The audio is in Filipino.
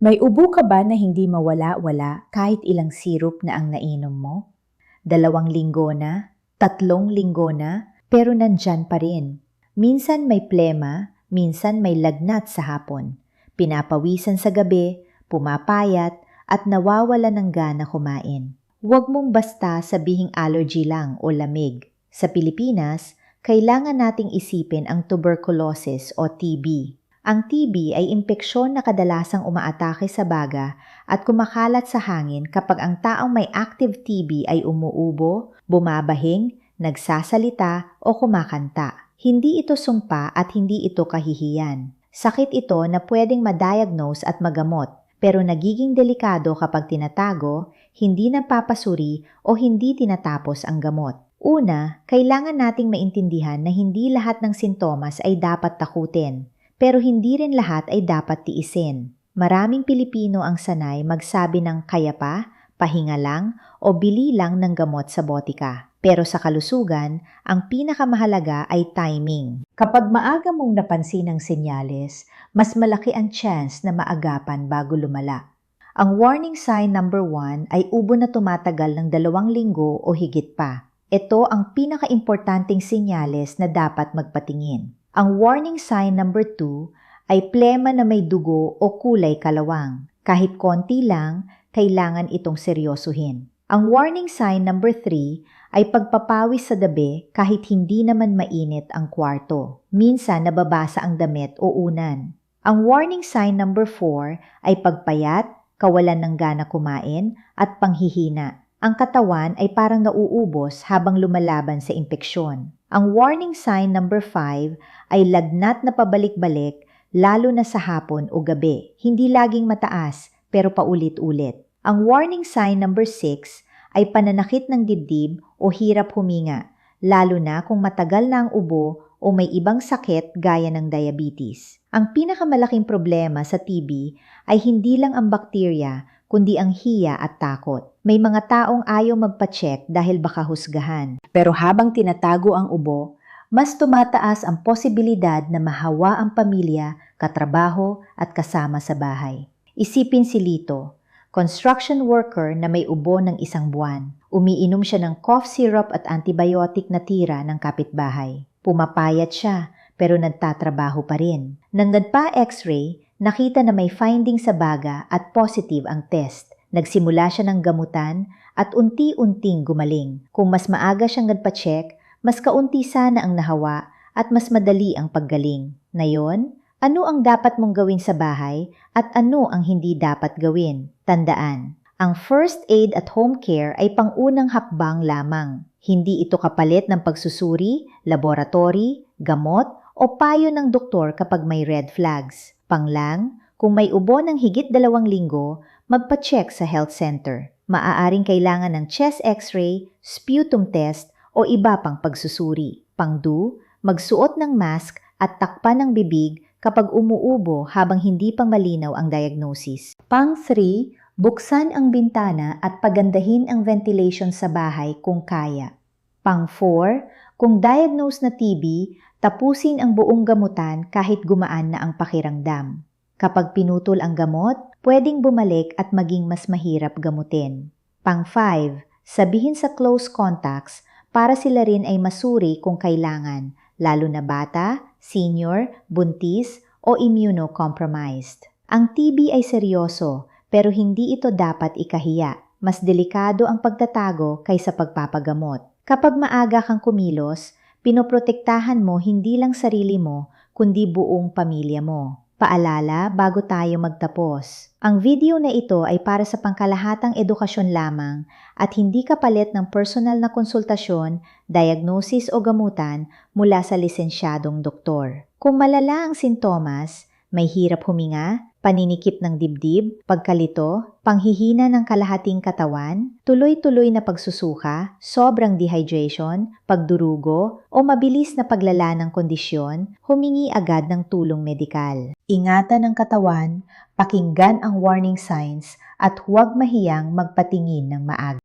May ubo ka ba na hindi mawala-wala kahit ilang sirup na ang nainom mo? 2 linggo na, 3 linggo na, pero nandyan pa rin. Minsan may plema, minsan may lagnat sa hapon. Pinapawisan sa gabi, pumapayat, at nawawala ng gana kumain. Huwag mong basta sabihing allergy lang o lamig. Sa Pilipinas, kailangan nating isipin ang tuberculosis o TB. Ang TB ay impeksyon na kadalasang umaatake sa baga at kumakalat sa hangin kapag ang taong may active TB ay umuubo, bumabahing, nagsasalita o kumakanta. Hindi ito sumpa at hindi ito kahihiyan. Sakit ito na pwedeng ma-diagnose at magamot, pero nagiging delikado kapag tinatago, hindi napapasuri o hindi tinatapos ang gamot. Una, kailangan nating maintindihan na hindi lahat ng sintomas ay dapat takutin. Pero hindi rin lahat ay dapat tiisin. Maraming Pilipino ang sanay magsabi ng kaya pa, pahinga lang, o bili lang ng gamot sa botika. Pero sa kalusugan, ang pinakamahalaga ay timing. Kapag maaga mong napansin ang senyales, mas malaki ang chance na maagapan bago lumala. Ang warning sign number 1 ay ubo na tumatagal ng 2 linggo o higit pa. Ito ang pinakaimportanteng senyales na dapat magpatingin. Ang warning sign number 2 ay plema na may dugo o kulay kalawang. Kahit konti lang, kailangan itong seryosuhin. Ang warning sign number 3 ay pagpapawis sa dabi kahit hindi naman mainit ang kwarto. Minsan nababasa ang damit o unan. Ang warning sign number 4 ay pagpayat, kawalan ng gana kumain, at panghihina. Ang katawan ay parang nauubos habang lumalaban sa impeksyon. Ang warning sign number 5 ay lagnat na pabalik-balik lalo na sa hapon o gabi. Hindi laging mataas pero paulit-ulit. Ang warning sign number 6 ay pananakit ng dibdib o hirap huminga, lalo na kung matagal na ang ubo o may ibang sakit gaya ng diabetes. Ang pinakamalaking problema sa TB ay hindi lang ang bakterya, kundi ang hiya at takot. May mga taong ayaw magpa-check dahil baka husgahan. Pero habang tinatago ang ubo, mas tumataas ang posibilidad na mahawa ang pamilya, katrabaho at kasama sa bahay. Isipin si Lito, construction worker na may ubo ng 1 buwan. Umiinom siya ng cough syrup at antibiotic na tira ng kapitbahay. Pumapayat siya pero nagtatrabaho pa rin. Nang nagpa-x-ray, nakita na may finding sa baga at positive ang test. Nagsimula siya ng gamutan at unti-unting gumaling. Kung mas maaga siyang nagpa-check, mas kaunti sana ang nahawa at mas madali ang paggaling. Ngayon, ano ang dapat mong gawin sa bahay at ano ang hindi dapat gawin? Tandaan, ang first aid at home care ay pangunang hakbang lamang. Hindi ito kapalit ng pagsusuri, laboratory, gamot o payo ng doktor kapag may red flags. Panglang, kung may ubo ng higit 2 linggo, magpa-check sa health center. Maaaring kailangan ng chest x-ray, sputum test o iba pang pagsusuri. Pangdu, magsuot ng mask at takpan ng bibig kapag umuubo habang hindi pang malinaw ang diagnosis. Pang-3, buksan ang bintana at pagandahin ang ventilation sa bahay kung kaya. Pang-4, kung diagnosed na TB, tapusin ang buong gamutan kahit gumaan na ang pakiramdam. Kapag pinutol ang gamot, pwedeng bumalik at maging mas mahirap gamutin. Pang-5, sabihin sa close contacts para sila rin ay masuri kung kailangan, lalo na bata, senior, buntis o immunocompromised. Ang TB ay seryoso, pero hindi ito dapat ikahiya. Mas delikado ang pagtatago kaysa pagpapagamot. Kapag maaga kang kumilos, pinoprotektahan mo hindi lang sarili mo, kundi buong pamilya mo. Paalala bago tayo magtapos. Ang video na ito ay para sa pangkalahatang edukasyon lamang at hindi kapalit ng personal na konsultasyon, diagnosis o gamutan mula sa lisensyadong doktor. Kung malala ang sintomas, may hirap huminga, paninikip ng dibdib, pagkalito, panghihina ng kalahating katawan, tuloy-tuloy na pagsusuka, sobrang dehydration, pagdurugo, o mabilis na paglala ng kondisyon, humingi agad ng tulong medikal. Ingatan ang katawan, pakinggan ang warning signs, at huwag mahiyang magpatingin ng maaga.